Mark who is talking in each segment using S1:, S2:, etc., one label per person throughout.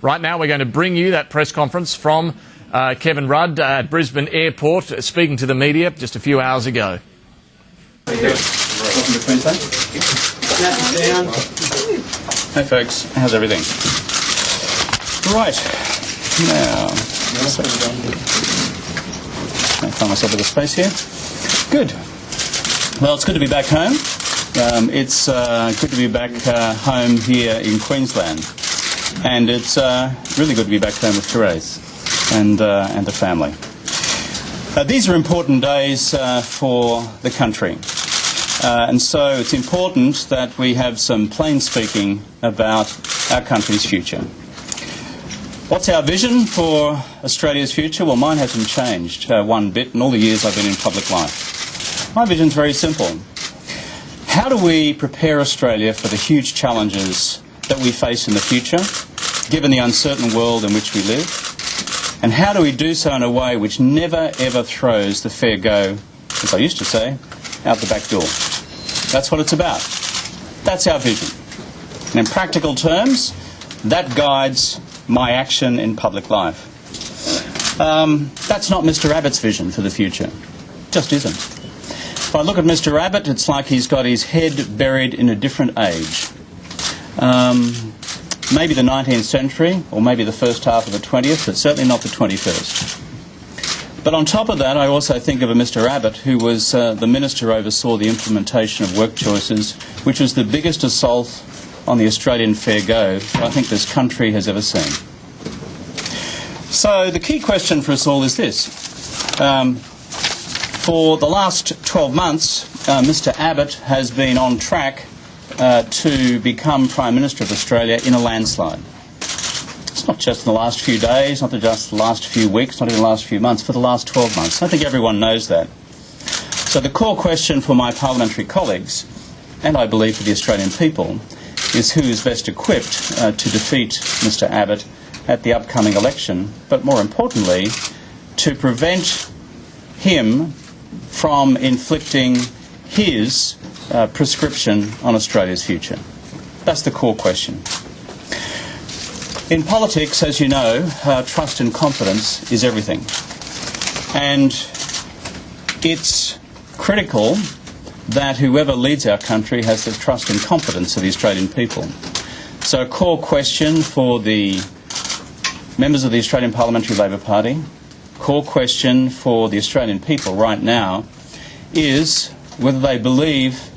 S1: Right now we're going to bring you that press conference from Kevin Rudd at Brisbane Airport, speaking to the media just a few hours ago.
S2: Welcome to Queensland. Hey folks, how's everything? Right, now, I find myself a bit of space here. Good. Well, it's good to be back home. It's good to be back home here in Queensland. And it's really good to be back home with Therese and the family. These are important days for the country. And so it's important that we have some plain speaking about our country's future. What's our vision for Australia's future? Well, mine hasn't changed one bit in all the years I've been in public life. My vision's very simple. How do we prepare Australia for the huge challenges that we face in the future, given the uncertain world in which we live? And how do we do so in a way which never ever throws the fair go, as I used to say, out the back door? That's what it's about. That's our vision. And in practical terms, that guides my action in public life. That's not Mr. Abbott's vision for the future. It just isn't. If I look at Mr. Abbott, it's like he's got his head buried in a different age. Maybe the 19th century, or maybe the first half of the 20th, but certainly not the 21st. But on top of that, I also think of a Mr. Abbott who was the minister who oversaw the implementation of work choices, which was the biggest assault on the Australian fair go that I think this country has ever seen. So the key question for us all is this. For the last 12 months, Mr. Abbott has been on track to become Prime Minister of Australia in a landslide. It's not just in the last few days, not just the last few weeks, not even the last few months, for the last 12 months. I think everyone knows that. So the core question for my parliamentary colleagues, and I believe for the Australian people, is who is best equipped to defeat Mr. Abbott at the upcoming election, but more importantly, to prevent him from inflicting his prescription on Australia's future. That's the core question. In politics, as you know, trust and confidence is everything. And it's critical that whoever leads our country has the trust and confidence of the Australian people. So a core question for the members of the Australian Parliamentary Labor Party, core question for the Australian people right now, is whether they believe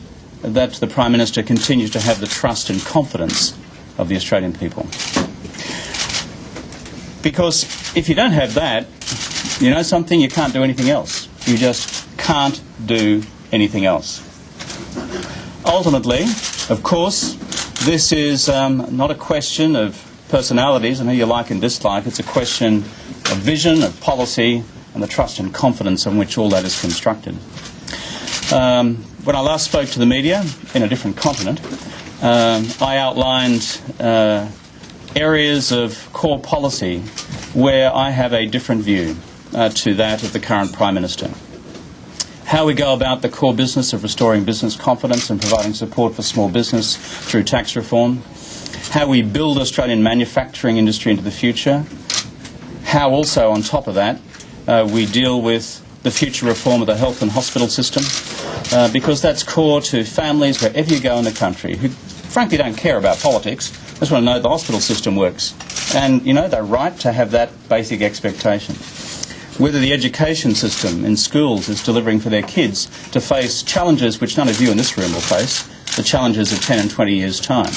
S2: that the Prime Minister continues to have the trust and confidence of the Australian people. Because if you don't have that, you know something, you can't do anything else. You just can't do anything else. Ultimately, of course, this is not a question of personalities and who you like and dislike. It's a question of vision, of policy, and the trust and confidence on which all that is constructed. When I last spoke to the media in a different continent, I outlined areas of core policy where I have a different view to that of the current Prime Minister. How we go about the core business of restoring business confidence and providing support for small business through tax reform. How we build Australian manufacturing industry into the future. How also, on top of that, we deal with the future reform of the health and hospital system, because that's core to families wherever you go in the country who frankly don't care about politics, just want to know the hospital system works. And, you know, they're right to have that basic expectation. Whether the education system in schools is delivering for their kids to face challenges which none of you in this room will face, the challenges of 10 and 20 years' time.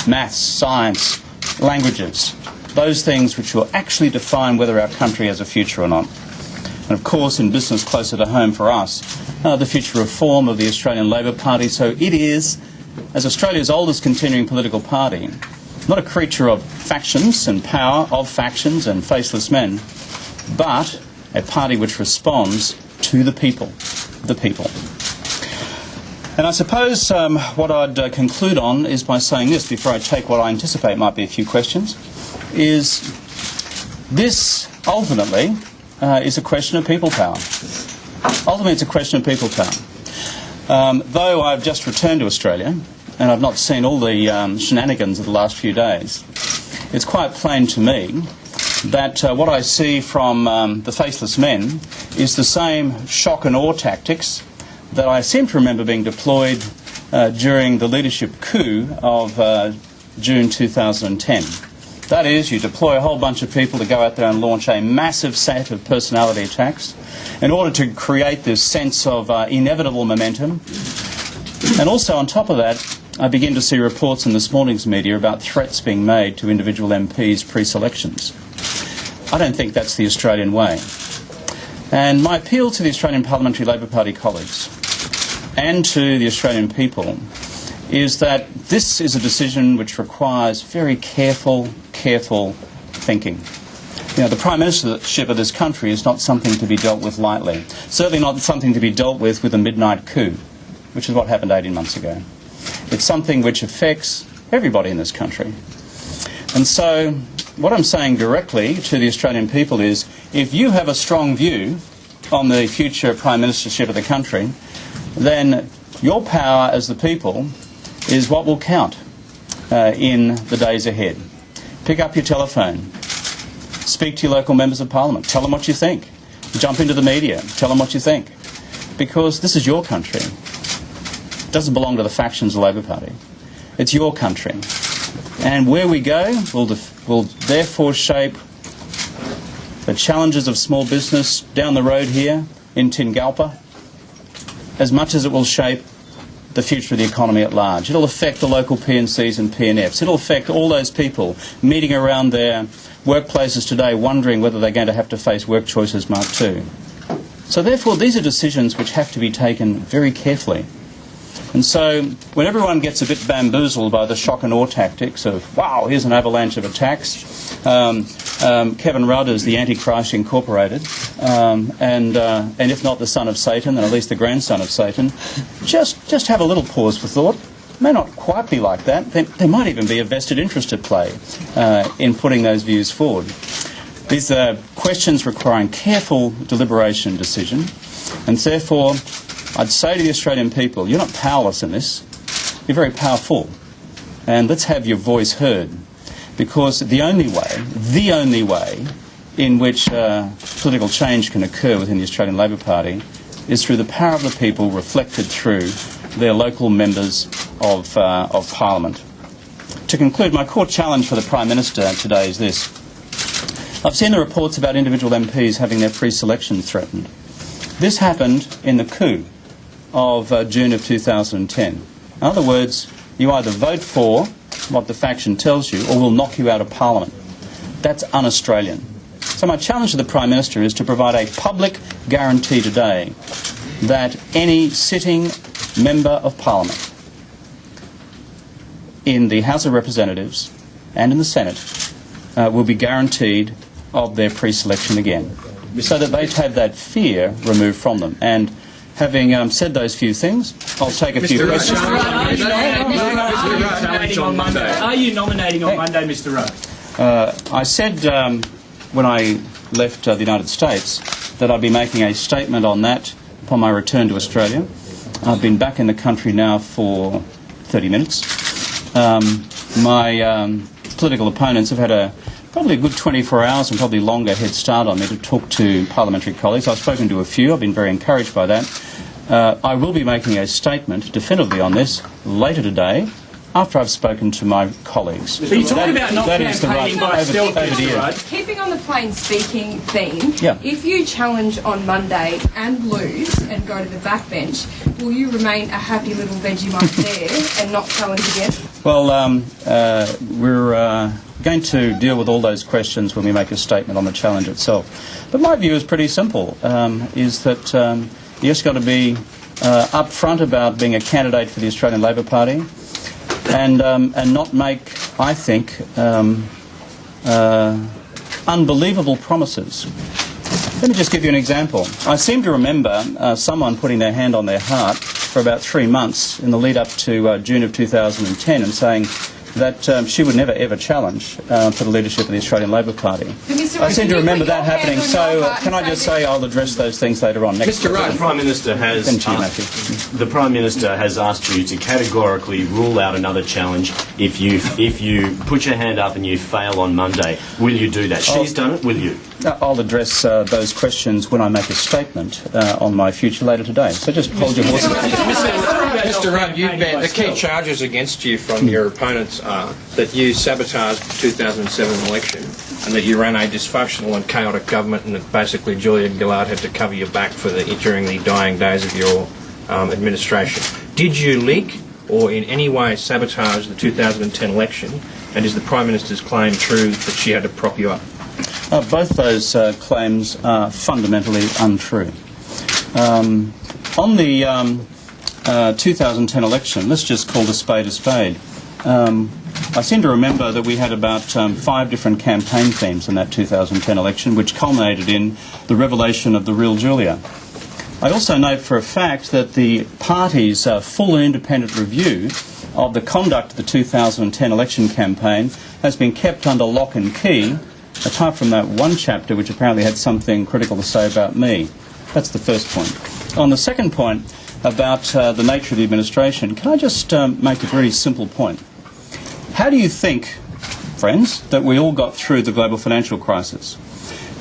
S2: Maths, science, languages, those things which will actually define whether our country has a future or not. And of course, in business closer to home for us, the future reform of the Australian Labor Party. So it is, as Australia's oldest continuing political party, not a creature of factions and power, of factions and faceless men, but a party which responds to the people, the people. And I suppose what I'd conclude on is by saying this, before I take what I anticipate might be a few questions, is this ultimately is a question of people power. Ultimately, it's a question of people power. Though I've just returned to Australia, and I've not seen all the shenanigans of the last few days, it's quite plain to me that what I see from the faceless men is the same shock and awe tactics that I seem to remember being deployed during the leadership coup of June 2010. That is, you deploy a whole bunch of people to go out there and launch a massive set of personality attacks in order to create this sense of inevitable momentum. And also on top of that, I begin to see reports in this morning's media about threats being made to individual MPs pre-selections. I don't think that's the Australian way. And my appeal to the Australian Parliamentary Labor Party colleagues and to the Australian people is that this is a decision which requires very careful thinking. You know, the Prime Ministership of this country is not something to be dealt with lightly. Certainly not something to be dealt with a midnight coup, which is what happened 18 months ago. It's something which affects everybody in this country. And so what I'm saying directly to the Australian people is, if you have a strong view on the future Prime Ministership of the country, then your power as the people is what will count in the days ahead. Pick up your telephone, speak to your local members of Parliament, tell them what you think, jump into the media, tell them what you think, because this is your country. It doesn't belong to the factions of the Labor Party. It's your country. And where we go will therefore shape the challenges of small business down the road here in Tingalpa as much as it will shape the future of the economy at large. It'll affect the local PNCs and PNFs. It'll affect all those people meeting around their workplaces today wondering whether they're going to have to face work choices Mark II. So therefore these are decisions which have to be taken very carefully. And so when everyone gets a bit bamboozled by the shock and awe tactics of, wow, here's an avalanche of attacks, Kevin Rudd is the Antichrist Incorporated, and if not the son of Satan, then at least the grandson of Satan, just have a little pause for thought. It may not quite be like that. There might even be a vested interest at play in putting those views forward. These are questions requiring careful deliberation and decision, and therefore I'd say to the Australian people, you're not powerless in this, you're very powerful. And let's have your voice heard. Because the only way in which political change can occur within the Australian Labor Party is through the power of the people reflected through their local members of Parliament. To conclude, my core challenge for the Prime Minister today is this. I've seen the reports about individual MPs having their pre-selection threatened. This happened in the coup of June of 2010. In other words, you either vote for what the faction tells you or we'll knock you out of Parliament. That's un-Australian. So my challenge to the Prime Minister is to provide a public guarantee today that any sitting member of Parliament in the House of Representatives and in the Senate will be guaranteed of their pre-selection again, so that they have that fear removed from them. And having said those few things, I'll take a few questions.
S3: Are you nominating on Monday, Mr. Rudd?
S2: I said when I left the United States that I'd be making a statement on that upon my return to Australia. I've been back in the country now for 30 minutes. My political opponents have had probably a good 24 hours and probably longer head start on me to talk to parliamentary colleagues. I've spoken to a few. I've been very encouraged by that. I will be making a statement definitively on this later today after I've spoken to my colleagues.
S3: But you're talking about not campaigning by stealth, Mr. Rudd.
S4: Keeping on the plain speaking theme,
S2: Yeah.
S4: If you challenge on Monday and lose and go to the backbench, will you remain a happy little Vegemite there and not challenge again? Well,
S2: we're going to deal with all those questions when we make a statement on the challenge itself. But my view is pretty simple, is that you just got to be upfront about being a candidate for the Australian Labor Party and not make, I think, unbelievable promises. Let me just give you an example. I seem to remember someone putting their hand on their heart for about 3 months in the lead up to June of 2010 and saying that she would never ever challenge for the leadership of the Australian Labor Party.
S4: But Mr.
S2: I seem to remember that happening. So can I just say I'll address those things later on. Next
S5: Mr. Rudd,
S6: The Prime Minister has the Prime Minister has asked you to categorically rule out another challenge if you put your hand up and you fail on Monday. Will you do that? She's done it. Will you?
S2: I'll address those questions when I make a statement on my future later today. So just hold your horses.
S5: Mr. Rudd, the key charges against you from your opponents are that you sabotaged the 2007 election and that you ran a dysfunctional and chaotic government, and that basically Julia Gillard had to cover your back during the dying days of your administration. Did you leak or in any way sabotage the 2010 election, and is the Prime Minister's claim true that she had to prop you up?
S2: Both those claims are fundamentally untrue. On the 2010 election, let's just call a spade a spade. I seem to remember that we had about 5 different campaign themes in that 2010 election, which culminated in the revelation of the real Julia. I also note for a fact that the party's full and independent review of the conduct of the 2010 election campaign has been kept under lock and key, apart from that one chapter which apparently had something critical to say about me. That's the first point. On the second point about the nature of the administration, can I just make a very simple point? How do you think, friends, that we all got through the global financial crisis?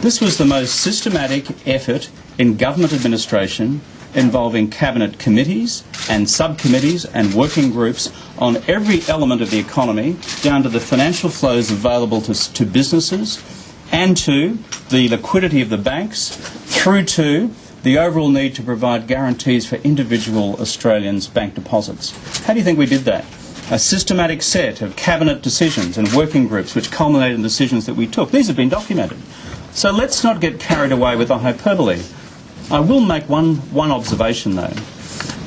S2: This was the most systematic effort in government administration involving cabinet committees and subcommittees and working groups on every element of the economy, down to the financial flows available to businesses and to the liquidity of the banks, through to the overall need to provide guarantees for individual Australians' bank deposits. How do you think we did that? A systematic set of cabinet decisions and working groups which culminated in decisions that we took. These have been documented. So let's not get carried away with the hyperbole. I will make one observation though,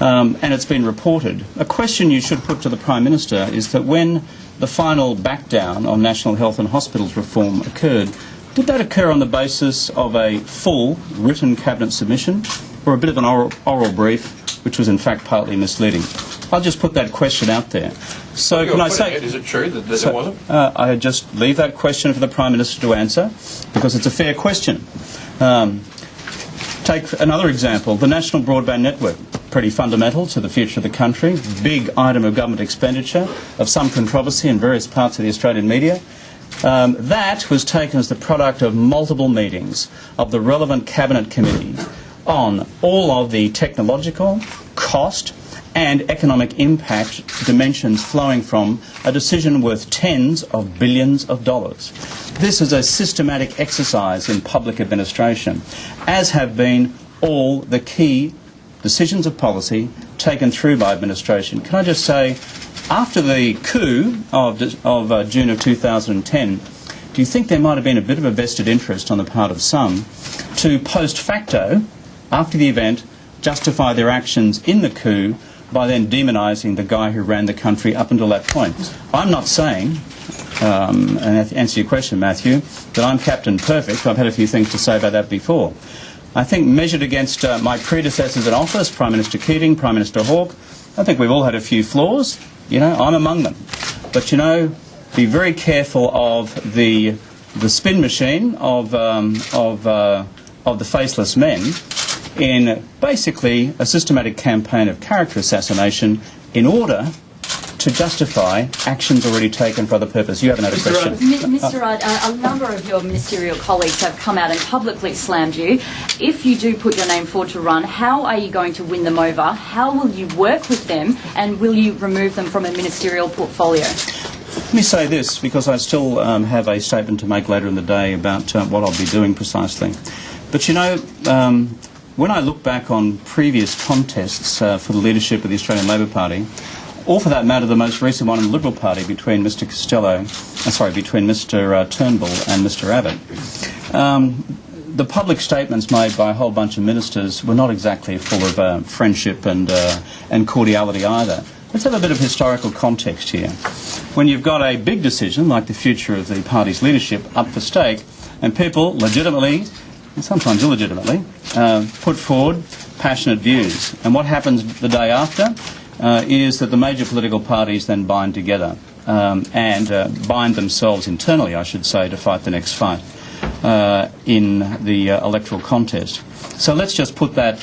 S2: and it's been reported. A question you should put to the Prime Minister is that when the final back down on National Health and Hospitals reform occurred, did that occur on the basis of a full written cabinet submission or a bit of an oral brief which was in fact partly misleading? I'll just put that question out there. So can I say...
S5: Is it true that it wasn't?
S2: I just leave that question for the Prime Minister to answer because it's a fair question. Take another example, the National Broadband Network, pretty fundamental to the future of the country, big item of government expenditure, of some controversy in various parts of the Australian media. That was taken as the product of multiple meetings of the relevant cabinet committee on all of the technological, cost and economic impact dimensions flowing from a decision worth tens of billions of dollars. This is a systematic exercise in public administration, as have been all the key decisions of policy taken through by administration. Can I just say, after the coup of June of 2010, do you think there might have been a bit of a vested interest on the part of some to post facto, after the event, justify their actions in the coup by then demonising the guy who ran the country up until that point? I'm not saying, and to answer your question, Matthew, that I'm Captain Perfect. I've had a few things to say about that before. I think measured against my predecessors in office, Prime Minister Keating, Prime Minister Hawke, I think we've all had a few flaws. You know, I'm among them. But, you know, be very careful of the spin machine of the faceless men in basically a systematic campaign of character assassination in order to justify actions already taken for other purpose. You have another question.
S7: Mr. Rudd, a number of your ministerial colleagues have come out and publicly slammed you. If you do put your name forward to run, how are you going to win them over? How will you work with them, and will you remove them from a ministerial portfolio?
S2: Let me say this, because I still have a statement to make later in the day about what I'll be doing precisely. But, you know, when I look back on previous contests for the leadership of the Australian Labor Party, or for that matter the most recent one in the Liberal Party between Mr Turnbull and Mr Abbott, the public statements made by a whole bunch of ministers were not exactly full of friendship and cordiality either. Let's have a bit of historical context here. When you've got a big decision like the future of the party's leadership up for stake, and people legitimately, and sometimes illegitimately, put forward passionate views. And what happens the day after is that the major political parties then bind together. and bind themselves internally, I should say, to fight the next fight in the electoral contest. So let's just put that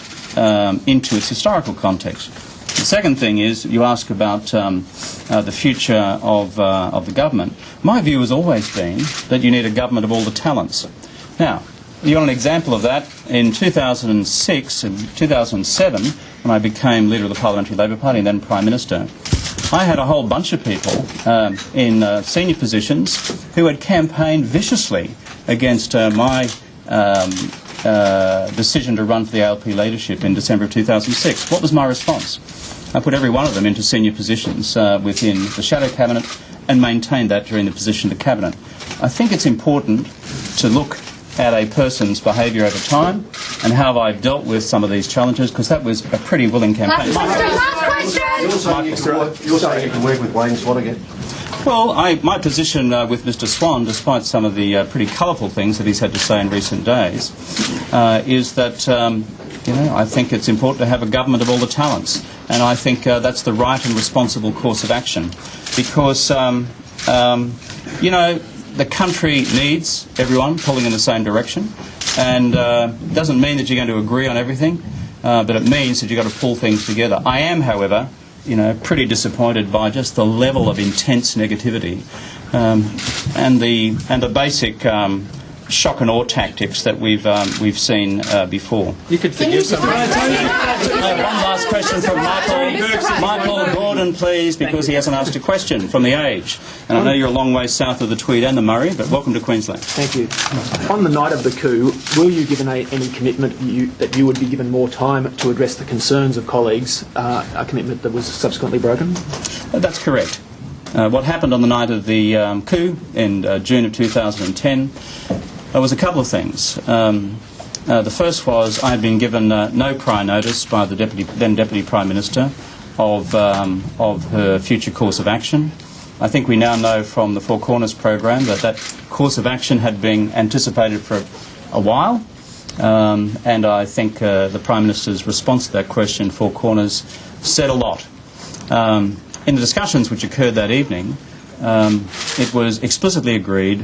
S2: into its historical context. The second thing is, you ask about the future of the government. My view has always been that you need a government of all the talents. Now, you want an example of that? In 2006 and 2007, when I became leader of the Parliamentary Labor Party and then Prime Minister, I had a whole bunch of people in senior positions who had campaigned viciously against my decision to run for the ALP leadership in December of 2006. What was my response? I put every one of them into senior positions within the shadow cabinet and maintained that during the position to cabinet. I think it's important to look at a person's behaviour over time and how I've dealt with some of these challenges, because that was a pretty willing campaign.
S8: You're saying you can work with Wayne Swan again?
S2: Well, my position with Mr Swan, despite some of the pretty colourful things that he's had to say in recent days, is that I think it's important to have a government of all the talents, and I think that's the right and responsible course of action, because the country needs everyone pulling in the same direction, and it doesn't mean that you're going to agree on everything, but it means that you've got to pull things together. I am, however, pretty disappointed by just the level of intense negativity and the basic shock and awe tactics that we've seen before.
S5: You could forgive somebody.
S2: One last question from Michael Gordon, please, because he hasn't asked a question from The Age. And I know you're a long way south of the Tweed and the Murray, but welcome to Queensland.
S9: Thank you. On the night of the coup, were you given any commitment that you would be given more time to address the concerns of colleagues, a commitment that was subsequently broken?
S2: That's correct. What happened on the night of the coup in June of 2010 was a couple of things. The first was I had been given no prior notice by the then Deputy Prime Minister of her future course of action. I think we now know from the Four Corners program that course of action had been anticipated for a while, and I think the Prime Minister's response to that question, Four Corners, said a lot. In the discussions which occurred that evening, it was explicitly agreed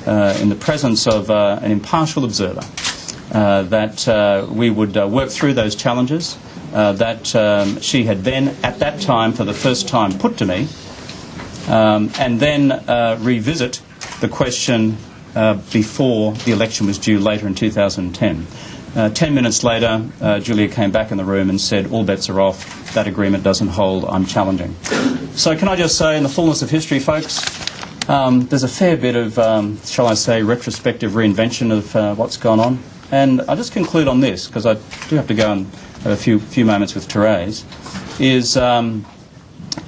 S2: in the presence of an impartial observer that we would work through those challenges that she had then, at that time, for the first time, put to me, and then revisit the question before the election was due later in 2010. 10 minutes later, Julia came back in the room and said, all bets are off, that agreement doesn't hold, I'm challenging. So can I just say, in the fullness of history, folks, there's a fair bit of, shall I say, retrospective reinvention of what's gone on. And I'll just conclude on this, because I do have to go and have a few moments with Therese, is no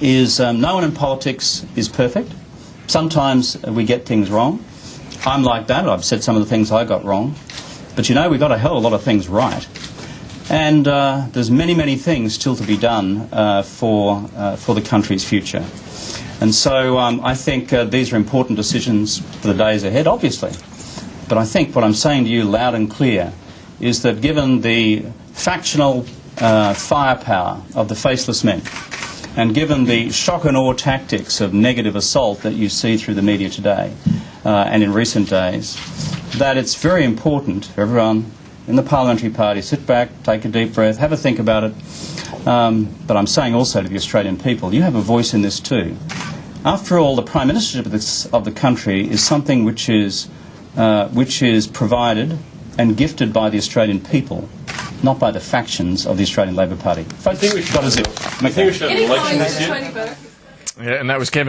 S2: one in politics is perfect. Sometimes we get things wrong. I'm like that. I've said some of the things I got wrong. But we got a hell of a lot of things right. And there's many, many things still to be done for the country's future. And so I think these are important decisions for the days ahead, obviously. But I think what I'm saying to you loud and clear is that given the factional firepower of the faceless men, and given the shock and awe tactics of negative assault that you see through the media today and in recent days, that it's very important for everyone in the Parliamentary Party, sit back, take a deep breath, have a think about it. But I'm saying also to the Australian people, you have a voice in this too. After all, the Prime Ministership of the country is something which is provided and gifted by the Australian people, not by the factions of the Australian Labor Party. Folks, got a zip.
S1: Yeah, and that was Kevin